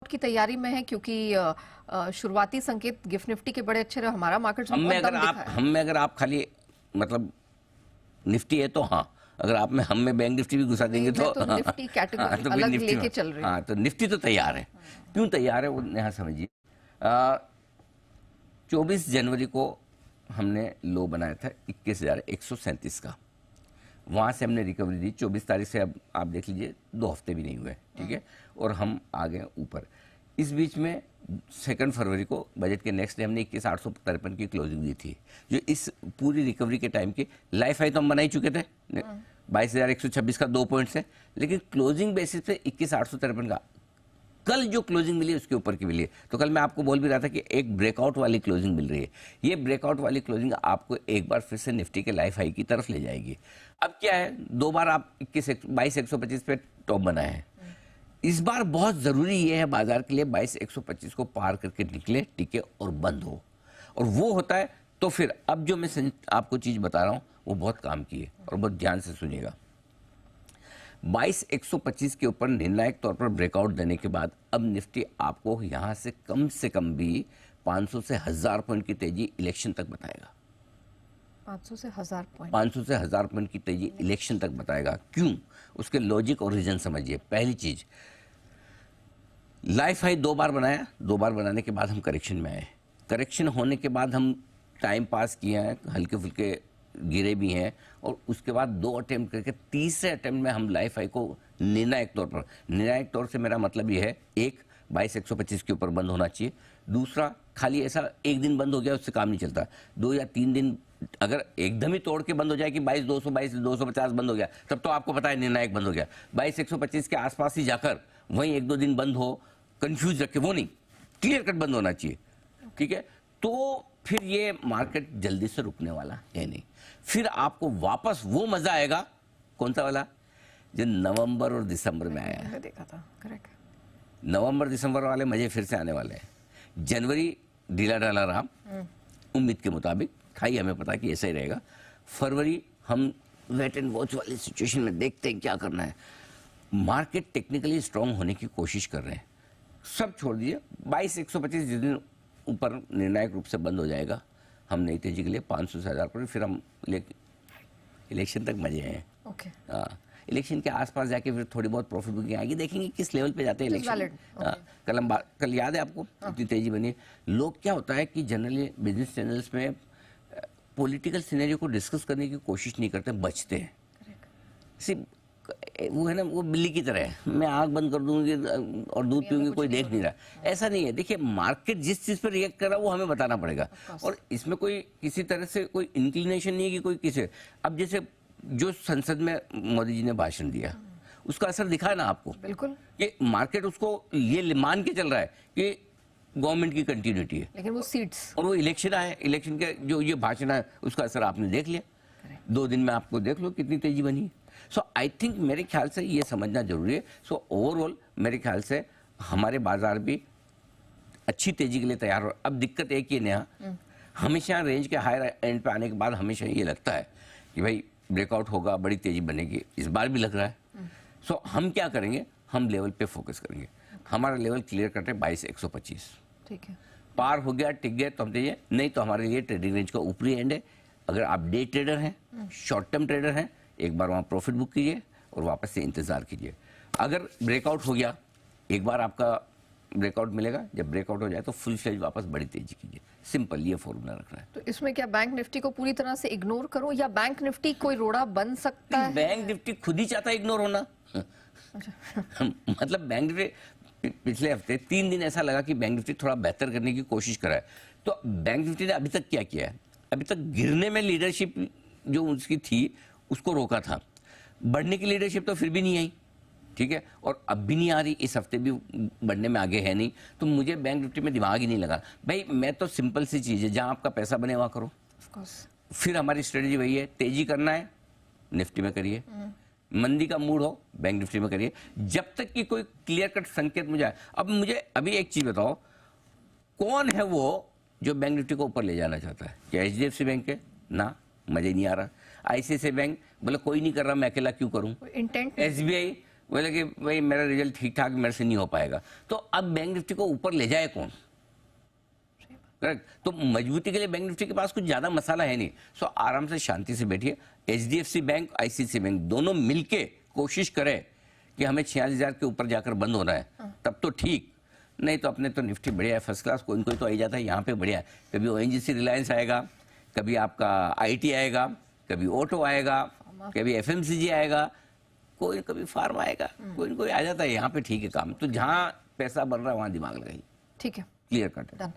की तैयारी में है, क्योंकि शुरुआती संकेत गिफ्ट निफ्टी के बड़े अच्छे रहे, हमारा मार्केट हम में अगर आप खाली मतलब निफ्टी है तो हाँ, अगर आप में हम में बैंक निफ्टी भी घुसा देंगे तो निफ्टी कैटेगरी तो अलग लेके चल रही है। हाँ, तो निफ्टी तो तैयार है। क्यों तैयार है वो यहाँ समझिए। 24 जनवरी को हमने लो बनाया था 21,137 का, वहाँ से हमने रिकवरी दी 24 तारीख से। अब आप देख लीजिए 2 हफ्ते भी नहीं हुए, ठीक है, और हम आ गए ऊपर। इस बीच में 2 फरवरी को बजट के नेक्स्ट डे हमने 21,853 की क्लोजिंग दी थी, जो इस पूरी रिकवरी के टाइम की लाइफ हाई तो हम बना ही चुके थे 22,126 का 2 पॉइंट से, लेकिन क्लोजिंग बेसिस पे 21,853 का कल जो क्लोजिंग मिली उसके ऊपर की मिली है। तो कल मैं आपको बोल भी रहा था कि एक ब्रेकआउट वाली क्लोजिंग मिल रही है। ये ब्रेकआउट वाली क्लोजिंग आपको एक बार फिर से निफ्टी के लाइफ हाई की तरफ ले जाएगी। अब क्या है, 2 बार आप 22,125 पे टॉप बनाए हैं। इस बार बहुत जरूरी ये है बाजार के लिए 22,125 को पार करके निकले, टिके और बंद हो, और वो होता है तो फिर अब जो मैं आपको चीज बता रहा हूं वो बहुत काम की है और बहुत ध्यान से सुनिएगा। 22,125 के ऊपर निर्णायक तौर पर ब्रेकआउट देने के बाद अब निफ्टी आपको यहां से कम भी 500 से 1000 पॉइंट की तेजी इलेक्शन तक बताएगा। 500 से 1000 पॉइंट, 500 से 1000 पॉइंट की तेजी इलेक्शन तक बताएगा। क्यों? उसके लॉजिक और रीजन समझिए। पहली चीज, लाइफ हाई 2 बार बनाया, 2 बार बनाने के बाद हम करेक्शन में आए। करेक्शन होने के बाद हम टाइम पास किए हैं, हल्के फुल्के गिरे भी हैं, और उसके बाद 2 अटेम्प्ट करके तीसरे अटेम्प्ट में हम लाइफ हाई को निर्णायक तौर पर, निर्णायक तौर से मेरा मतलब ये है, एक 22,125 के ऊपर बंद होना चाहिए। दूसरा, खाली ऐसा एक दिन बंद हो गया उससे काम नहीं चलता। 2 या 3 दिन अगर एकदम ही तोड़ के बंद हो जाए कि 22,200 22,250 बंद हो गया, तब तो आपको पता है निर्णायक बंद हो गया। 22,125 के आसपास ही जाकर वहीं 1-2 दिन बंद हो, कंफ्यूज रखे, वो नहीं, क्लियर कट बंद होना चाहिए, ठीक है। तो फिर ये मार्केट जल्दी से रुकने वाला है नहीं। फिर आपको वापस वो मजा आएगा, कौन सा वाला, जो नवंबर और दिसंबर में आया है। देखा था, करेक्ट। नवंबर दिसंबर वाले मजे फिर से आने वाले हैं। जनवरी ढीला ढाला रहा उम्मीद के मुताबिक, खाई हमें पता कि ऐसा ही रहेगा। फरवरी हम वेट एंड वॉच वाली सिचुएशन में देखते हैं क्या करना है। मार्केट टेक्निकली स्ट्रांग होने की कोशिश कर रहे हैं, सब छोड़ दीजिए। 22,125 जिस दिन ऊपर निर्णायक रूप से बंद हो जाएगा, हम नई तेजी के लिए 500 से 1000 पर फिर हम इलेक्शन तक मजे हैं। ओके। इलेक्शन के आसपास जाके फिर थोड़ी बहुत प्रॉफिट बुकिंग आएगी, देखेंगे किस लेवल पे जाते हैं इलेक्शन। कल याद है आपको कितनी तेजी बनी। लोग क्या होता है कि जनरली बिजनेस चैनल्स में पॉलिटिकल सिनेरियो को डिस्कस करने की कोशिश नहीं करते, बचते हैं। सिर्फ वो है ना, वो बिल्ली की तरह है, मैं आंख बंद कर दूंगी और दूध पीऊंगी, कोई देख नहीं रहा। ऐसा नहीं है। देखिए, मार्केट जिस चीज पर रिएक्ट कर रहा है वो हमें बताना पड़ेगा, और इसमें कोई किसी तरह से कोई इंक्लिनेशन नहीं है कि कोई किसी। अब जैसे जो संसद में मोदी जी ने भाषण दिया, उसका असर दिखा है ना आपको। बिल्कुल। ये मार्केट उसको ये मान के चल रहा है कि गवर्नमेंट की कंटिन्यूटी है, लेकिन वो सीट्स और वो इलेक्शन आए, इलेक्शन के जो ये भाषण है उसका असर आपने देख लिया। 2 दिन में आपको देख लो कितनी तेजी बनी। सो आई थिंक मेरे ख्याल से ये समझना जरूरी है। सो ओवरऑल मेरे ख्याल से हमारे बाजार भी अच्छी तेजी के लिए तैयार हो। अब दिक्कत एक ही नया, हमेशा रेंज के हायर एंड पे आने के बाद हमेशा ये लगता है कि भाई ब्रेकआउट होगा, बड़ी तेजी बनेगी। इस बार भी लग रहा है। सो हम क्या करेंगे, हम लेवल पे फोकस करेंगे। हमारा लेवल क्लियर कट है 22,125, ठीक है। पार हो गया, टिक गया तो हम चाहिए, नहीं तो हमारे लिए ट्रेडिंग रेंज का ऊपरी एंड है। अगर आप डे ट्रेडर हैं, शॉर्ट टर्म ट्रेडर हैं, एक बार वहाँ प्रॉफिट बुक कीजिए और वापस से इंतजार कीजिए। अगर ब्रेकआउट हो गया, एक बार आपका ब्रेकआउट मिलेगा, जब ब्रेकआउट हो जाए तो फुल फ्लेज वापस बड़ी तेजी कीजिए। सिंपल ये फॉर्मूला रखना है। तो इसमें क्या बैंक निफ्टी को पूरी तरह से इग्नोर करो, या बैंक निफ्टी कोई रोड़ा बन सकता है? बैंक निफ्टी खुद ही चाहता है इग्नोर होना। मतलब बैंक निफ्टी पिछले हफ्ते 3 दिन ऐसा लगा कि बैंक निफ्टी थोड़ा बेहतर करने की कोशिश करा है। तो बैंक निफ्टी ने अभी तक क्या किया है, अभी तक गिरने में लीडरशिप जो उसकी थी उसको रोका था, बढ़ने की लीडरशिप तो फिर भी नहीं आई, ठीक है, और अब भी नहीं आ रही, इस हफ्ते भी बढ़ने में आगे है नहीं। तो मुझे बैंक निफ्टी में दिमाग ही नहीं लगा। भाई मैं तो सिंपल सी चीज़ है, जहाँ आपका पैसा बने वहाँ करो। फिर हमारी स्ट्रेटजी वही है, तेजी करना है निफ्टी में करिए, मंदी का मूड हो बैंक निफ्टी में करिए, जब तक कि कोई क्लियर कट संकेत मुझे आए। अब मुझे अभी एक चीज बताओ, कौन है वो जो बैंक निफ्टी को ऊपर ले जाना चाहता है? क्या HDFC बैंक है? ना, मजे नहीं आ रहा। ICICI बैंक बोले कोई नहीं कर रहा, मैं अकेला क्यों करूं? इंटेंट। SBI बोले कि भाई मेरा रिजल्ट ठीक ठाक मेरे से नहीं हो पाएगा, तो अब बैंक निफ्टी को ऊपर ले जाए कौन? करेक्ट। तो मजबूती के लिए बैंक निफ्टी के पास कुछ ज्यादा मसाला है नहीं। सो आराम से शांति से बैठिए। HDFC बैंक, ICICI बैंक दोनों मिलके कोशिश करें कि हमें 46,000 के ऊपर जाकर बंद होना है, तब तो ठीक, नहीं तो अपने तो निफ्टी बढ़िया है, फर्स्ट क्लास, कोई कोई तो आ ही जाता है यहाँ पे बढ़िया है। कभी ONGC रिलायंस आएगा, कभी आपका IT आएगा, कभी ऑटो आएगा, कभी FMCG आएगा, कोई कभी फार्मा आएगा, कोई आ जाता है यहाँ पे, ठीक है काम। तो जहाँ पैसा बन रहा है वहाँ दिमाग लगाइए। ठीक है, क्लियर कट है। डन।